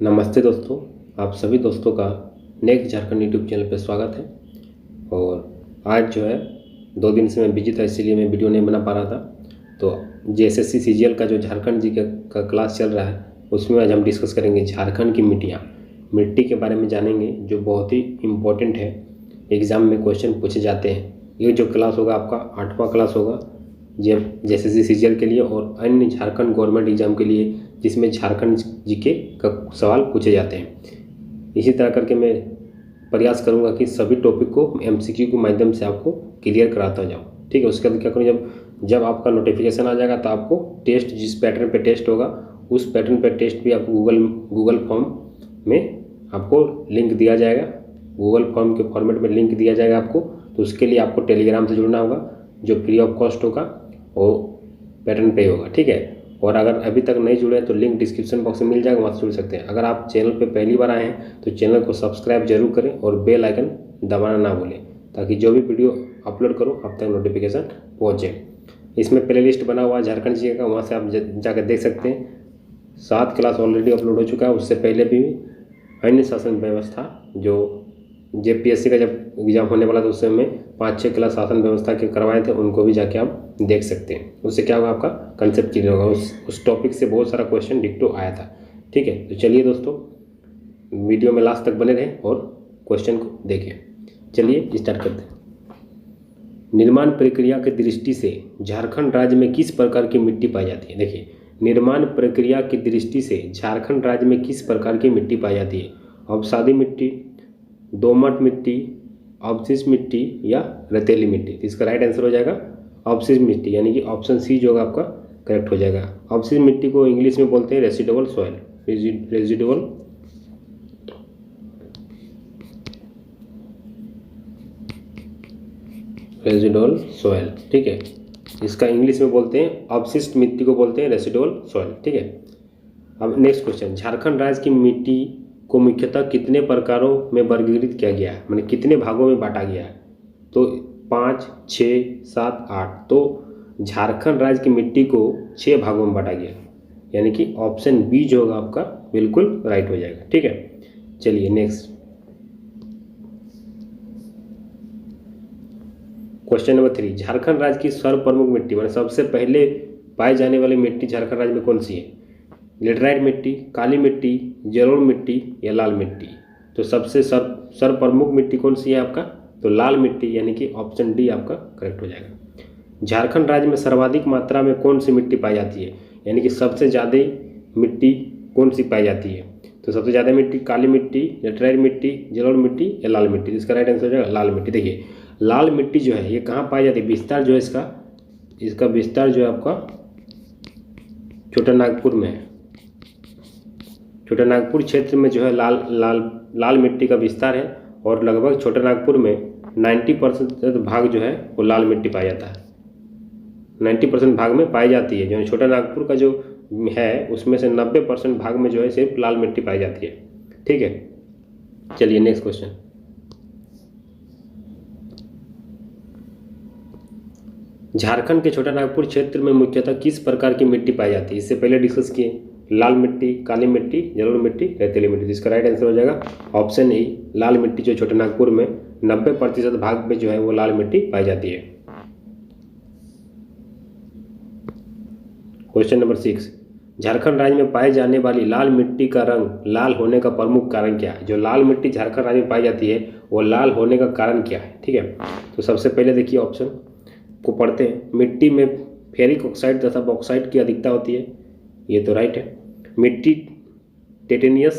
नमस्ते दोस्तों, आप सभी दोस्तों का नेक्स्ट झारखंड यूट्यूब चैनल पर स्वागत है। और आज जो है 2 दिन से मैं बिजी था, इसीलिए मैं वीडियो नहीं बना पा रहा था। तो जेएसएससी सीजीएल का जो झारखंड जी का क्लास चल रहा है, उसमें आज हम डिस्कस करेंगे झारखंड की मिट्टी के बारे में जानेंगे, जो बहुत ही इम्पोर्टेंट है। एग्ज़ाम में क्वेश्चन पूछे जाते हैं। ये जो क्लास होगा आपका 8वां क्लास होगा जेएसएससी सीजीएल के लिए और अन्य झारखंड गवर्नमेंट एग्जाम के लिए, जिसमें झारखंड जीके का सवाल पूछे जाते हैं। इसी तरह करके मैं प्रयास करूंगा कि सभी टॉपिक को एमसीक्यू के माध्यम से आपको क्लियर कराता जाऊं। ठीक है, उसके बाद क्या करूँ, जब आपका नोटिफिकेशन आ जाएगा तो आपको टेस्ट, जिस पैटर्न पे टेस्ट होगा उस पैटर्न पे टेस्ट भी आपको गूगल फॉर्म में आपको लिंक दिया जाएगा। गूगल फॉर्म के फॉर्मेट में लिंक दिया जाएगा आपको। तो उसके लिए आपको टेलीग्राम से जुड़ना होगा, जो फ्री ऑफ कॉस्ट होगा और पैटर्न पे होगा। ठीक है, और अगर अभी तक नहीं जुड़े तो लिंक डिस्क्रिप्शन बॉक्स में मिल जाएगा, वहाँ से जुड़ सकते हैं। अगर आप चैनल पे पहली बार आए हैं तो चैनल को सब्सक्राइब जरूर करें और बेल आइकन दबाना ना भूलें, ताकि जो भी वीडियो अपलोड करूँ आप तक नोटिफिकेशन पहुँचे। इसमें प्ले लिस्ट बना हुआ है झारखंड जी का, वहाँ से आप जाकर देख सकते हैं। 7 क्लास ऑलरेडी अपलोड हो चुका है। उससे पहले भी अन्य शासन व्यवस्था, जो जेपीएससी का जब एग्जाम होने वाला था उस समय 5-6 क्लास शासन व्यवस्था के करवाए थे, उनको भी जाके आप देख सकते हैं। उससे क्या होगा, आपका कंसेप्ट क्लियर होगा। उस टॉपिक से बहुत सारा क्वेश्चन डिक्टो आया था। ठीक है, तो चलिए दोस्तों, वीडियो में लास्ट तक बने रहें और क्वेश्चन को देखें। चलिए स्टार्ट करते हैं। निर्माण प्रक्रिया की दृष्टि से झारखंड राज्य में किस प्रकार की मिट्टी पाई जाती है? देखिए, निर्माण प्रक्रिया की दृष्टि से झारखंड राज्य में किस प्रकार की मिट्टी पाई जाती है? अवसादी मिट्टी, दोमट मिट्टी, अवशिष्ट मिट्टी या रेतीली मिट्टी? इसका राइट आंसर हो जाएगा अवशिष्ट मिट्टी, यानी कि ऑप्शन सी जो होगा आपका करेक्ट हो जाएगा। अवशिष्ट मिट्टी को इंग्लिश में बोलते हैं रेसिडुअल सॉइल। रेसिडुअल सॉइल, ठीक है। इसका इंग्लिश में बोलते हैं, अवशिष्ट मिट्टी को बोलते हैं रेसिडुअल सॉइल। ठीक है, अब नेक्स्ट क्वेश्चन, झारखंड राज्य की मिट्टी को मुख्यतः कितने प्रकारों में वर्गीकृत किया गया है, माने कितने भागों में बांटा गया है? तो 5, 6, 7, 8। तो झारखंड राज्य की मिट्टी को 6 भागों में बांटा गया, यानी कि ऑप्शन बी जो होगा आपका बिल्कुल राइट हो जाएगा। ठीक है, चलिए नेक्स्ट क्वेश्चन नंबर 3, झारखंड राज्य की सर्वप्रमुख मिट्टी, माने सबसे पहले पाई जाने वाली मिट्टी झारखंड राज्य में कौन सी है? लेटराइट मिट्टी, काली मिट्टी, जलोढ़ मिट्टी या लाल मिट्टी? तो सबसे सर्वप्रमुख मिट्टी कौन सी है आपका? तो लाल मिट्टी, यानी कि ऑप्शन डी आपका करेक्ट हो जाएगा। झारखंड राज्य में सर्वाधिक मात्रा में कौन सी मिट्टी पाई जाती है, यानी कि सबसे ज़्यादा मिट्टी कौन सी पाई जाती है? तो सबसे ज़्यादा मिट्टी काली मिट्टी, लेटराइट मिट्टी, जलोढ़ मिट्टी या लाल मिट्टी? इसका राइट आंसर हो जाएगा लाल मिट्टी। देखिए, लाल मिट्टी जो है ये कहाँ पाई जाती है? विस्तार जो है इसका विस्तार जो है आपका छोटा नागपुर में है। छोटा नागपुर क्षेत्र में जो है लाल मिट्टी का विस्तार है, और लगभग छोटा नागपुर में 90% भाग जो है वो लाल मिट्टी पाया जाता है। 90% भाग में पाई जाती है। जो छोटा नागपुर का जो है उसमें से 90% भाग में जो है सिर्फ लाल मिट्टी पाई जाती है। ठीक है, चलिए नेक्स्ट क्वेश्चन, झारखंड के छोटा नागपुर क्षेत्र में मुख्यतः किस प्रकार की मिट्टी पाई जाती है? इससे पहले डिस्कस किए, लाल मिट्टी, काली मिट्टी, जलोढ़ मिट्टी, रेतीली मिट्टी। इसका राइट आंसर हो जाएगा ऑप्शन ए, लाल मिट्टी। जो छोटे नागपुर में 90% भाग में जो है वो लाल मिट्टी पाई जाती है। क्वेश्चन नंबर 6, झारखंड राज्य में पाई जाने वाली लाल मिट्टी का रंग लाल होने का प्रमुख कारण क्या है? जो लाल मिट्टी झारखंड राज्य में पाई जाती है वो लाल होने का कारण क्या है? ठीक है, तो सबसे पहले देखिए ऑप्शन को पढ़ते हैं। मिट्टी में फेरिक ऑक्साइड तथा बॉक्साइट की अधिकता होती है, ये तो राइट है। मिट्टी टेटेनियस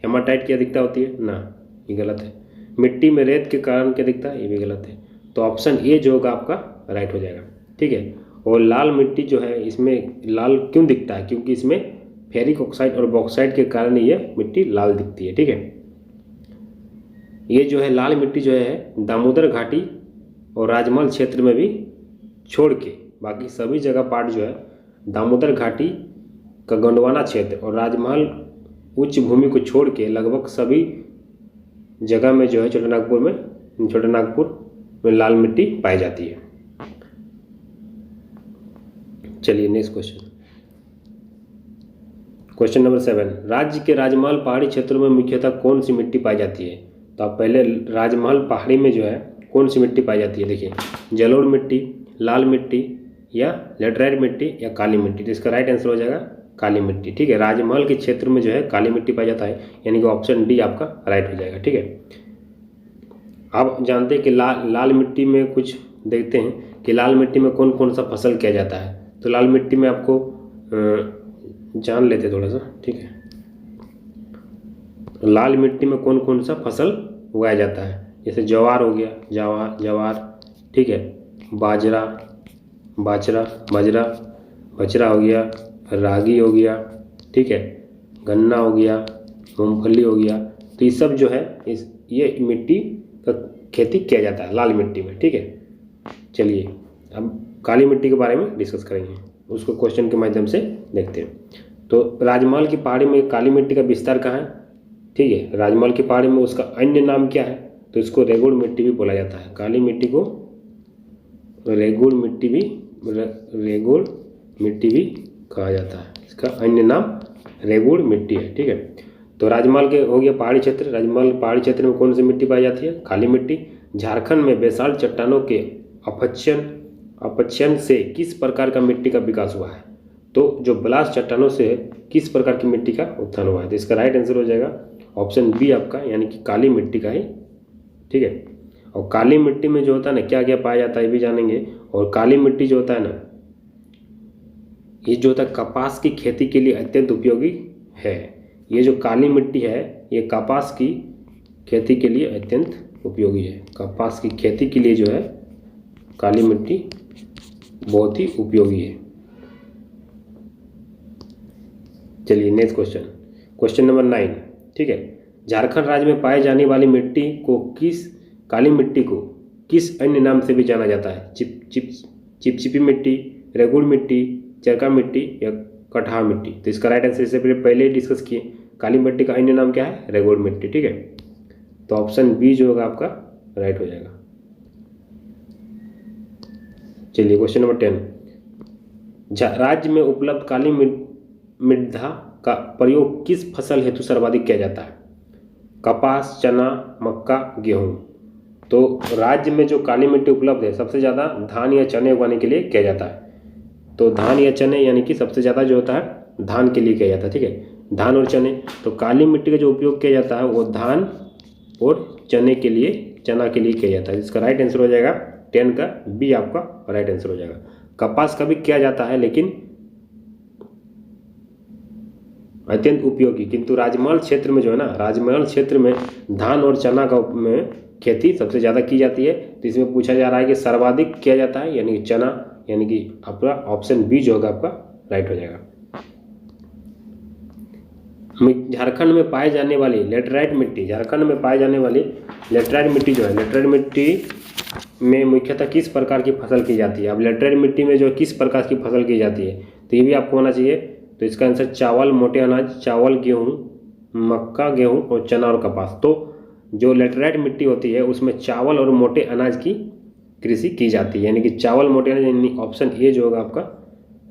हेमाटाइट की अधिकता होती है ना, ये गलत है। मिट्टी में रेत के कारण की अधिकता, ये भी गलत है। तो ऑप्शन ए जो होगा आपका राइट हो जाएगा। ठीक है, और लाल मिट्टी जो है इसमें लाल क्यों दिखता है? क्योंकि इसमें फेरिक ऑक्साइड और बॉक्साइट के कारण ये मिट्टी लाल दिखती है। ठीक है, ये जो है लाल मिट्टी जो है दामोदर घाटी और राजमहल क्षेत्र में भी छोड़ के बाकी सभी जगह पार्ट जो है दामोदर घाटी का गोंडवाना क्षेत्र और राजमहल उच्च भूमि को छोड़ के लगभग सभी जगह में जो है छोटा नागपुर में लाल मिट्टी पाई जाती है। चलिए नेक्स्ट क्वेश्चन, क्वेश्चन नंबर 7, राज्य के राजमहल पहाड़ी क्षेत्रों में मुख्यतः कौन सी मिट्टी पाई जाती है? तो आप पहले राजमहल पहाड़ी में जो है कौन सी मिट्टी पाई जाती है? देखिए, जलोढ़ मिट्टी, लाल मिट्टी या लेटराइट मिट्टी या काली मिट्टी। तो इसका राइट आंसर हो जाएगा काली मिट्टी। ठीक है, राजमहल के क्षेत्र में जो है काली मिट्टी पाई जाता है, यानी कि ऑप्शन डी आपका राइट हो जाएगा। ठीक है, आप जानते हैं कि लाल मिट्टी में कुछ देखते हैं कि लाल मिट्टी में कौन कौन सा फसल किया जाता है। तो लाल मिट्टी में आपको जान लेते थोड़ा सा। ठीक है, लाल मिट्टी में कौन कौन सा फसल उगाया जाता है? जैसे ज्वार हो गया, ज्वार, ठीक है, बाजरा हो गया, रागी हो गया, ठीक है, गन्ना हो गया, मूंगफली हो गया। तो ये सब जो है ये मिट्टी का खेती किया जाता है लाल मिट्टी में। ठीक है, चलिए अब काली मिट्टी के बारे में डिस्कस करेंगे, उसको क्वेश्चन के माध्यम से देखते हैं। तो राजमहल की पहाड़ी में काली मिट्टी का विस्तार कहाँ है? ठीक है, राजमहल की पहाड़ी में उसका अन्य नाम क्या है? तो इसको रेगुड़ मिट्टी भी बोला जाता है। काली मिट्टी को रेगुड़ मिट्टी भी कहा जाता है। इसका अन्य नाम रेगुड़ मिट्टी है। ठीक है, तो राजमहल के हो गया पहाड़ी क्षेत्र। राजमहल पहाड़ी क्षेत्र में कौन सी मिट्टी पाई जाती है? काली मिट्टी। झारखंड में बेसाल्ट चट्टानों के अपक्षयन से किस प्रकार का मिट्टी का विकास हुआ है? तो जो ब्लास्ट चट्टानों से किस प्रकार की मिट्टी का उत्थान हुआ है? तो इसका राइट आंसर हो जाएगा ऑप्शन बी आपका, यानी कि काली मिट्टी का ही। ठीक है, और काली मिट्टी में जो होता है ना, क्या क्या पाया जाता है ये भी जानेंगे। और काली मिट्टी जो होता है ना, ये जो होता है कपास की खेती के लिए अत्यंत उपयोगी है। ये जो काली मिट्टी है ये कपास की खेती के लिए अत्यंत उपयोगी है। कपास की खेती के लिए जो है काली मिट्टी बहुत ही उपयोगी है। चलिए नेक्स्ट क्वेश्चन नंबर 9। ठीक है, झारखंड राज्य में पाए जाने वाली काली मिट्टी को किस अन्य नाम से भी जाना जाता है? चिपचिपी मिट्टी, रेगुड़ मिट्टी, चरका मिट्टी या कटहा मिट्टी। तो इसका राइट आंसर से पहले ही डिस्कस किए, काली मिट्टी का अन्य नाम क्या है? रेगुड़ मिट्टी। ठीक है, तो ऑप्शन बी जो होगा आपका राइट हो जाएगा। चलिए क्वेश्चन नंबर 10, राज्य में उपलब्ध काली मृदा का प्रयोग किस फसल हेतु सर्वाधिक किया जाता है? कपास, चना, मक्का, गेहूं। तो राज्य में जो काली मिट्टी उपलब्ध है सबसे ज़्यादा धान या चने उगाने के लिए किया जाता है। तो धान या चने यानी कि सबसे ज़्यादा जो होता है धान के लिए किया जाता है। ठीक है, धान और चने। तो काली मिट्टी का जो उपयोग किया जाता है वो धान और चना के लिए किया जाता है। इसका राइट आंसर हो जाएगा 10 का बी आपका राइट आंसर हो जाएगा। कपास का भी किया जाता है लेकिन अत्यंत उपयोगी, किंतु राजमहल क्षेत्र में जो है ना, राजमहल क्षेत्र में धान और चना का खेती सबसे ज़्यादा की जाती है। तो इसमें पूछा जा रहा है कि सर्वाधिक किया जाता है, यानी कि चना, यानी कि आपका ऑप्शन बी जो होगा आपका राइट हो जाएगा। झारखंड में पाए जाने वाली लेटराइट मिट्टी, झारखंड में पाए जाने वाली लेटराइट मिट्टी जो है, लेटराइट मिट्टी में मुख्यतः किस प्रकार की फसल की जाती है? अब लेटराइट मिट्टी में जो किस प्रकार की फसल की जाती है तो ये भी आपको होना चाहिए। तो इसका आंसर चावल, मोटे अनाज, चावल, गेहूँ, मक्का, गेहूँ और चना और कपास। तो जो लेटराइट मिट्टी होती है उसमें चावल और मोटे अनाज की कृषि की जाती है, यानी कि चावल, मोटे अनाज, यानी ऑप्शन ए जो होगा आपका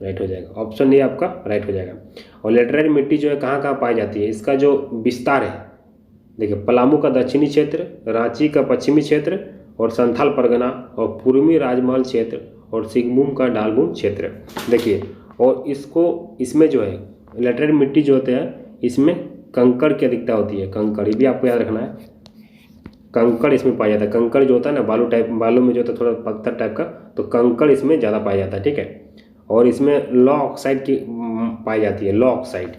राइट हो जाएगा। ऑप्शन ए आपका राइट हो जाएगा। और लेटराइट मिट्टी जो है कहाँ कहाँ पाई जाती है? इसका जो विस्तार है, देखिए, पलामू का दक्षिणी क्षेत्र, रांची का पश्चिमी क्षेत्र और संथाल परगना और पूर्वी राजमहल क्षेत्र और सिंहभूम का ढालभूम क्षेत्र। देखिए, और इसमें जो है लेटराइट मिट्टी जो होते हैं इसमें कंकड़ की अधिकता होती है। कंकड़, ये भी आपको याद रखना है, कंकड़ इसमें पाया जाता है। कंकड़ जो होता है ना, बालू में जो होता है थोड़ा पत्थर टाइप का, तो कंकड़ इसमें ज़्यादा पाया जाता है। ठीक है, और इसमें लौ ऑक्साइड की पाई जाती है, लौ ऑक्साइड।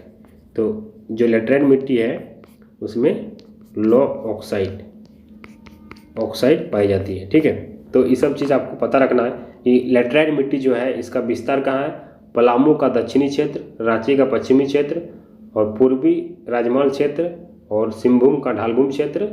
तो जो लेटराइट मिट्टी है उसमें लौ ऑक्साइड पाई जाती है। ठीक है, तो ये सब चीज़ आपको पता रखना है कि लेटराइट मिट्टी जो है इसका विस्तार कहाँ है? पलामू का दक्षिणी क्षेत्र, रांची का पश्चिमी क्षेत्र और पूर्वी राजमहल क्षेत्र और सिंहभूम का ढालभूम क्षेत्र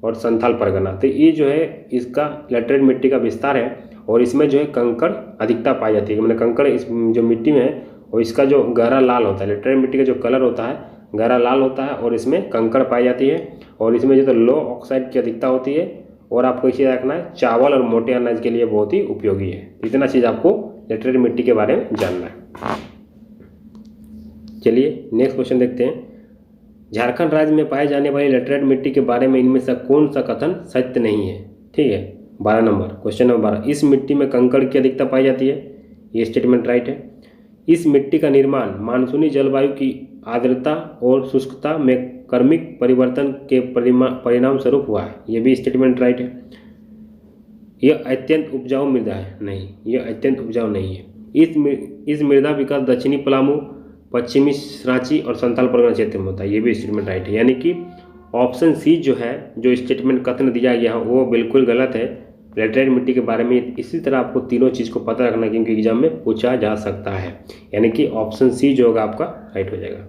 और संथाल परगना। तो ये जो है इसका लेटराइट मिट्टी का विस्तार है और इसमें जो है कंकड़ अधिकता पाई जाती है। मैंने कंकड़ इस जो मिट्टी में है और इसका जो गहरा लाल होता है, लेटराइट मिट्टी का जो कलर होता है गहरा लाल होता है और इसमें कंकड़ पाई जाती है और इसमें जो तो लो ऑक्साइड की अधिकता होती है। और आपको इसे रखना है चावल और मोटे अनाज के लिए बहुत ही उपयोगी है। इतना चीज़ आपको लेटराइट मिट्टी के बारे में जानना है। चलिए नेक्स्ट क्वेश्चन देखते हैं। झारखंड राज्य में पाए जाने वाली लेटराइट मिट्टी के बारे में इनमें से कौन सा कथन सत्य नहीं है? ठीक है, 12 नंबर, क्वेश्चन नंबर 12, इस मिट्टी में कंकड़ की अधिकता पाई जाती है, ये स्टेटमेंट राइट है। इस मिट्टी का निर्माण मानसूनी जलवायु की आर्द्रता और शुष्कता में क्रमिक परिवर्तन के परिणाम स्वरूप हुआ है, ये भी स्टेटमेंट राइट है। यह अत्यंत उपजाऊ मृदा है, नहीं, यह अत्यंत उपजाऊ नहीं है। इस मृदा विकास दक्षिणी पलामू, पश्चिमी रांची और संथाल परगना क्षेत्र में होता है, ये भी स्टेटमेंट राइट है। यानी कि ऑप्शन सी जो है, जो स्टेटमेंट कथन दिया गया है वो बिल्कुल गलत है लेटराइट मिट्टी के बारे में। इसी तरह आपको तीनों चीज़ को पता रखना क्योंकि एग्जाम में पूछा जा सकता है। यानी कि ऑप्शन सी जो होगा आपका राइट हो जाएगा।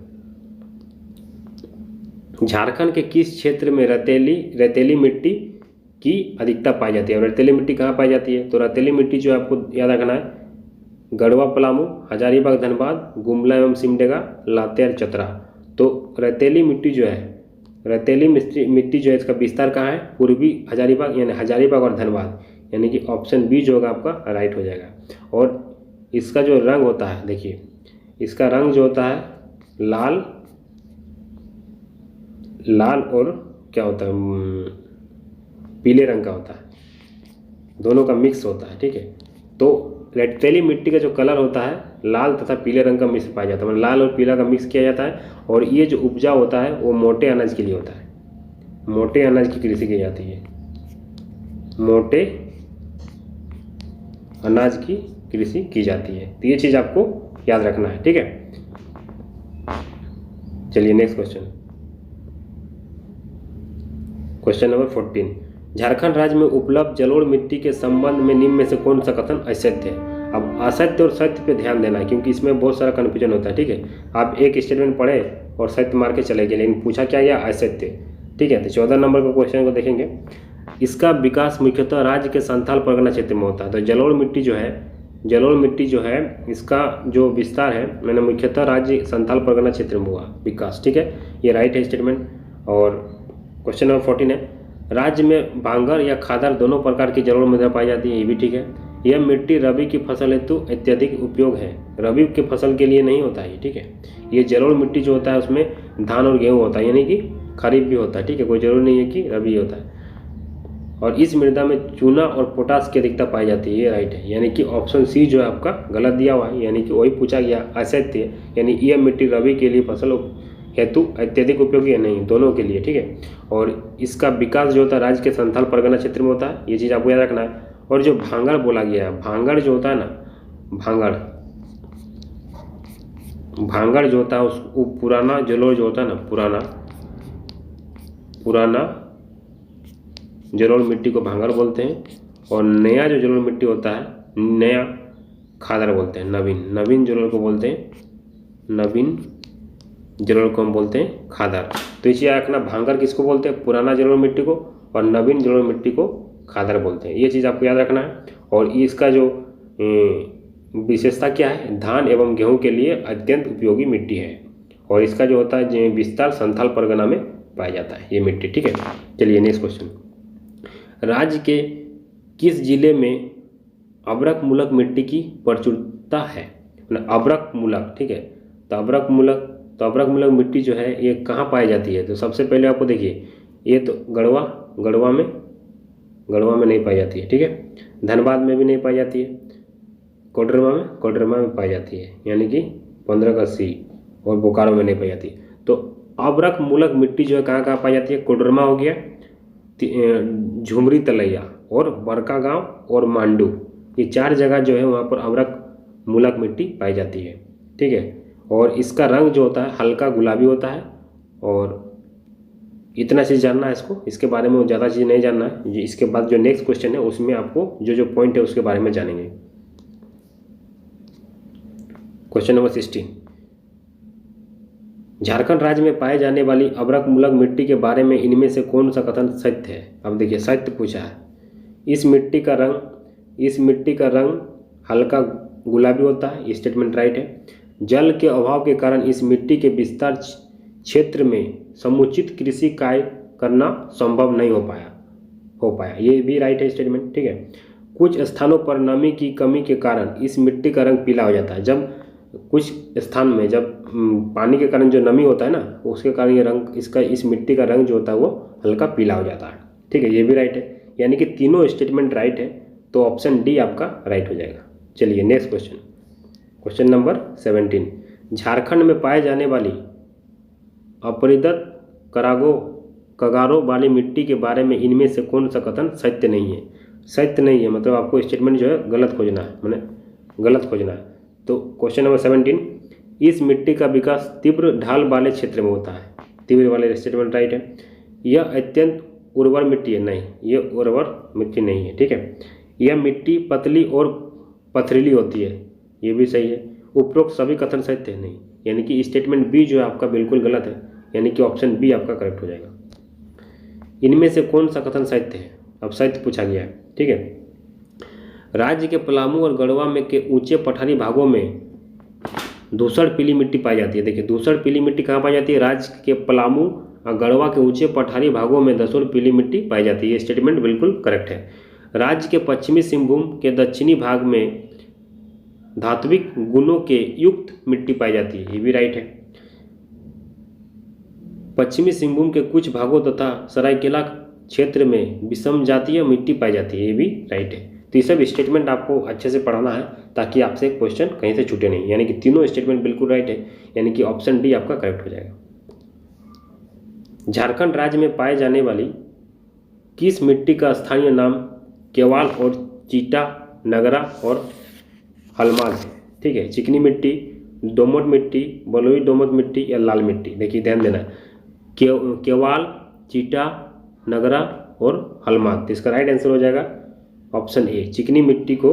झारखंड के किस क्षेत्र में रेतीली मिट्टी की अधिकता पाई जाती है? रेतीली मिट्टी कहाँ पाई जाती है? तो रेतीली मिट्टी जो आपको याद रखना है, गढ़वा पलामू, हजारीबाग धनबाद, गुमला एवं सिमडेगा, लातेर चतरा। तो रेतीली मिट्टी जो है, रेतीली मिट्टी जो है इसका विस्तार कहाँ है? पूर्वी हजारीबाग, यानी हजारीबाग और धनबाद, यानी कि ऑप्शन बी जो होगा आपका राइट हो जाएगा। और इसका जो रंग होता है, देखिए इसका रंग जो होता है लाल और क्या होता है, पीले रंग का होता है, दोनों का मिक्स होता है। ठीक है, तो रेतीली मिट्टी का जो कलर होता है लाल तथा पीले रंग का मिक्स पाया जाता है, मतलब लाल और पीला का मिक्स किया जाता है। और ये जो उपजा होता है वो मोटे अनाज के लिए होता है, मोटे अनाज की कृषि की जाती है, मोटे अनाज की कृषि की जाती है। तो ये चीज़ आपको याद रखना है। ठीक है, चलिए next question, question number 14। Jharkhand राज्य में उपलब्ध जलोढ़ मिट्टी के संबंध में निम्न में से कौन सा कथन असत्य है? अब असत्य और सत्य पे ध्यान देना है क्योंकि इसमें बहुत सारा कन्फ्यूजन होता है। ठीक है, आप एक स्टेटमेंट पढ़े और सत्य मार के चले गए, लेकिन पूछा क्या गया? असत्य। ठीक है, तो 14 नंबर का क्वेश्चन को देखेंगे। इसका विकास मुख्यतः राज्य के संथाल परगना क्षेत्र में होता है। तो जलोढ़ मिट्टी जो है इसका जो विस्तार है मैंने मुख्यतः राज्य संथाल परगना क्षेत्र में हुआ विकास। ठीक है, ये राइट है स्टेटमेंट। और क्वेश्चन नंबर 14 है, राज्य में भांगर या खादर दोनों प्रकार की जलोढ़ मृदा पाई जाती है, ये भी ठीक है। यह मिट्टी रबी की फसल हेतु अत्यधिक उपयोग है, रबी की फसल के लिए नहीं होता है। ठीक है, ये जलोढ़ मिट्टी जो होता है उसमें धान और गेहूँ होता है, यानी कि खरीफ भी होता है। ठीक है, कोई जरूरी नहीं है कि रबी होता है। और इस मृदा में चूना और पोटास की अधिकता पाई जाती है, ये राइट है। यानी कि ऑप्शन सी जो है आपका गलत दिया हुआ है, यानी कि वही पूछा गया असत्य, यानी यह मिट्टी रबी के लिए फसल हेतु अत्यधिक उपयोगी है, नहीं, दोनों के लिए। ठीक है, और इसका विकास जो होता है राज्य के संथाल परगना क्षेत्र में होता है, ये चीज़ आपको याद रखना है। और जो भांगड़ बोला गया है, भांगड़ जो होता है ना, भांगड़ जो होता है उसको पुराना जलोढ़ जो होता है ना, पुराना जलोढ़ मिट्टी को भांगड़ बोलते हैं। और नया जो जलोढ़ मिट्टी होता है, नया खादर बोलते हैं, नवीन जलोढ़ को बोलते हैं, नवीन जलोढ़ को हम बोलते हैं खादर। तो इसे याद रखना, भांगर किसको बोलते हैं? पुराना जलोढ़ मिट्टी को, और नवीन जलोढ़ मिट्टी को खादर बोलते हैं, ये चीज़ आपको याद रखना है। और इसका जो विशेषता क्या है, धान एवं गेहूं के लिए अत्यंत उपयोगी मिट्टी है। और इसका जो होता है विस्तार संथाल परगना में पाया जाता है ये मिट्टी। ठीक है, चलिए नेक्स्ट क्वेश्चन, राज्य के किस जिले में अब्रक मूलक मिट्टी की प्रचुरता है? अब्रक मूलक, ठीक है, तो अब्रक मूलक मिट्टी जो है ये कहाँ पाई जाती है? तो सबसे पहले आपको देखिए, ये तो गढ़वा में नहीं पाई जाती है। ठीक है, धनबाद में भी नहीं पाई जाती है, कोडरमा में पाई जाती है, यानी कि 15 का सी, और बोकारो में नहीं पाई जाती। तो अब्रक मूलक मिट्टी जो है कहाँ पाई जाती है? कोडरमा हो गया, झुमरी तलैया और बड़का गांव और मांडू, ये 4 जगह जो है वहाँ पर अब्रक मूलक मिट्टी पाई जाती है। ठीक है, और इसका रंग जो होता है हल्का गुलाबी होता है। और इतना चीज़ जानना है इसको, इसके बारे में ज़्यादा चीज़ नहीं जानना है। इसके बाद जो नेक्स्ट क्वेश्चन है उसमें आपको जो पॉइंट है उसके बारे में जानेंगे। क्वेश्चन नंबर 16, झारखंड राज्य में पाए जाने वाली अब्रक मूलक मिट्टी के बारे में इनमें से कौन सा कथन सत्य है? अब देखिए, सत्य पूछा है। इस मिट्टी का रंग हल्का गुलाबी होता है, ये स्टेटमेंट राइट है। जल के अभाव के कारण इस मिट्टी के विस्तार क्षेत्र में समुचित कृषि कार्य करना संभव नहीं हो पाया, ये भी राइट है स्टेटमेंट। ठीक है, कुछ स्थानों पर नमी की कमी के कारण इस मिट्टी का रंग पीला हो जाता है। जब कुछ स्थान में जब पानी के कारण जो नमी होता है ना, उसके कारण ये रंग इसका, इस मिट्टी का रंग जो होता है वो हल्का पीला हो जाता है। ठीक है, ये भी राइट है, यानी कि तीनों स्टेटमेंट राइट है, तो ऑप्शन डी आपका राइट हो जाएगा। चलिए next question, question number 17। Jharkhand में पाए जाने वाली अपरिदत कगारों वाली मिट्टी के बारे में इनमें से कौन सा कथन सत्य नहीं है? सत्य नहीं है मतलब आपको स्टेटमेंट जो है गलत खोजना है, मैंने गलत खोजना है। तो क्वेश्चन नंबर 17, इस मिट्टी का विकास तीव्र ढाल वाले क्षेत्र में होता है। तीव्र वाले स्टेटमेंट राइट है। यह अत्यंत उर्वर मिट्टी है, नहीं, ये उर्वर मिट्टी नहीं है। ठीक है, यह मिट्टी पतली और पथरीली होती है, ये भी सही है। उपरोक्त सभी कथन सत्य है, नहीं, यानी कि स्टेटमेंट बी जो है आपका बिल्कुल गलत है, यानी कि ऑप्शन बी आपका करेक्ट हो जाएगा। इनमें से कौन सा कथन सत्य है? अब सत्य पूछा गया है। ठीक है, राज्य के पलामू और गढ़वा में के ऊंचे पठारी भागों में धूसर पीली मिट्टी पाई जाती है। देखिए, धूसर पीली मिट्टी कहाँ पाई जाती है? राज्य के पलामू और गढ़वा के ऊंचे पठारी भागों में धूसर पीली मिट्टी पाई जाती है। ये स्टेटमेंट बिल्कुल करेक्ट है। राज्य के पश्चिमी सिंहभूम के दक्षिणी भाग में धात्विक गुणों के युक्त मिट्टी पाई जाती है, ये भी राइट है। पश्चिमी सिंहभूम के कुछ भागों तथा सरायकेला क्षेत्र में विषम जातीय मिट्टी पाई जाती है, ये भी राइट है। तो ये सब स्टेटमेंट आपको अच्छे से पढ़ना है ताकि आपसे क्वेश्चन कहीं से छूटे नहीं, यानी कि तीनों स्टेटमेंट बिल्कुल राइट है, यानी कि ऑप्शन डी आपका करेक्ट हो जाएगा। झारखंड राज्य में पाए जाने वाली किस मिट्टी का स्थानीय नाम केवाल और चीटा, नगरा और हलमाद है? ठीक है, चिकनी मिट्टी, दोमट मिट्टी, बलुई दोमट मिट्टी या लाल मिट्टी? देखिए ध्यान देना, केवाल, चीटा, नगरा और हलमाद। तो इसका राइट आंसर हो जाएगा ऑप्शन ए, चिकनी मिट्टी को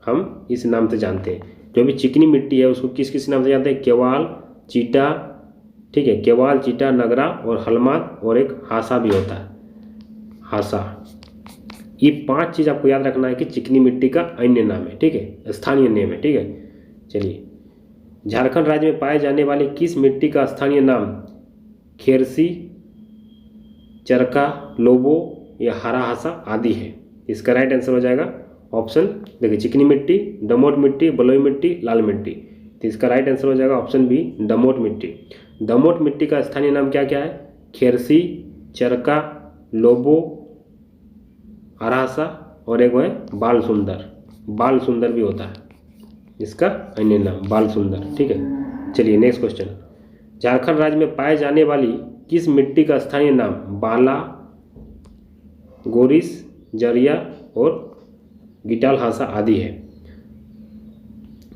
हम इस नाम से जानते हैं। जो भी चिकनी मिट्टी है उसको किस किस नाम से जानते हैं? केवाल, चीटा, ठीक है, केवाल, चीटा, नगरा और हलमाद, और एक हासा भी होता है, हासा। ये 5 चीज़ आपको याद रखना है कि चिकनी मिट्टी का अन्य नाम है। ठीक है, स्थानीय नेम है। ठीक है, चलिए, झारखंड राज्य में पाए जाने वाली किस मिट्टी का स्थानीय नाम खेरसी, चरका, लोबो या हरा हासा आदि है? इसका राइट आंसर हो जाएगा ऑप्शन, देखिए, चिकनी मिट्टी, दमोट मिट्टी, बलुई मिट्टी, लाल मिट्टी। तो इसका राइट आंसर हो जाएगा ऑप्शन बी, दमोट मिट्टी। दमोट मिट्टी का स्थानीय नाम क्या क्या है? खेरसी, चरका, लोबो, हरासा और एक वो है बाल सुंदर। बाल सुंदर भी होता है इसका अन्य नाम, बाल सुंदर। ठीक है, चलिए नेक्स्ट क्वेश्चन, झारखंड राज्य में पाए जाने वाली किस मिट्टी का स्थानीय नाम बाला, गोरिस, जरिया और गिटाल हासा आदि है?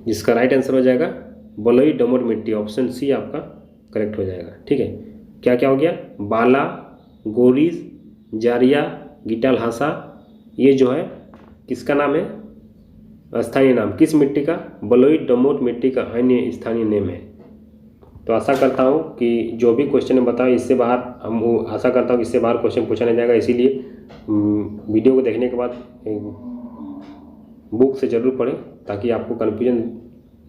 जिसका राइट आंसर हो जाएगा बलुई दोमट मिट्टी, ऑप्शन सी आपका करेक्ट हो जाएगा। ठीक है, क्या क्या हो गया? बाला, गोरिस, जारिया, गिटाल हासा, ये जो है किसका नाम है? स्थानीय नाम किस मिट्टी का? बलुई दोमट मिट्टी का अन्य स्थानीय नेम है। तो आशा करता हूँ कि जो भी क्वेश्चन बताओ इससे बाहर, हम आशा करता हूँ कि इससे बाहर क्वेश्चन पूछा नहीं जाएगा, इसीलिए वीडियो को देखने के बाद बुक से ज़रूर पढ़ें ताकि आपको कन्फ्यूजन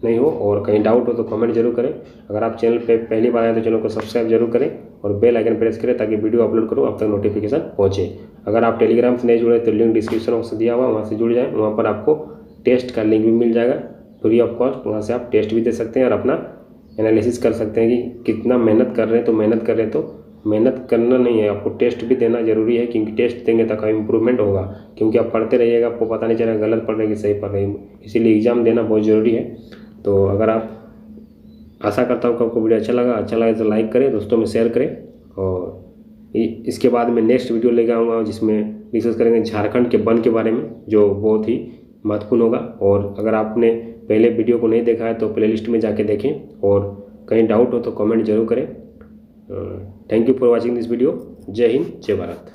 नहीं हो, और कहीं डाउट हो तो कमेंट जरूर करें। अगर आप चैनल पे पहली बार आए तो चैनल को सब्सक्राइब जरूर करें और बेल आइकन प्रेस करें ताकि वीडियो अपलोड करूँ आप तक नोटिफिकेशन पहुँचे। अगर आप टेलीग्राम से नहीं जुड़े तो लिंक डिस्क्रिप्शन बॉक्स में दिया हुआ, वहाँ से जुड़ जाएँ। वहाँ पर आपको टेस्ट का लिंक भी मिल जाएगा फ्री ऑफ कॉस्ट, वहाँ से आप टेस्ट भी दे सकते हैं और अपना एनालिसिस कर सकते हैं कि कितना मेहनत कर रहे हैं। तो मेहनत करना नहीं है, आपको टेस्ट भी देना जरूरी है, क्योंकि टेस्ट देंगे तक इम्प्रूवमेंट होगा। क्योंकि आप पढ़ते रहिएगा, आपको पता नहीं चलेगा गलत पढ़ रहे कि सही पढ़ रहे हैं, इसीलिए एग्जाम देना बहुत ज़रूरी है। तो अगर आप, आशा करता हूँ कि आपको वीडियो अच्छा लगा तो लाइक करें, दोस्तों में शेयर करें। और इसके बाद मैं नेक्स्ट वीडियो लेकर आऊँगा जिसमें डिस्कस करेंगे झारखंड के वन के बारे में, जो बहुत ही महत्वपूर्ण होगा। और अगर आपने पहले वीडियो को नहीं देखा है तो प्लेलिस्ट में जाके देखें, और कहीं डाउट हो तो कमेंट जरूर करें। Thank you for watching this video. जय हिंद, जय भारत।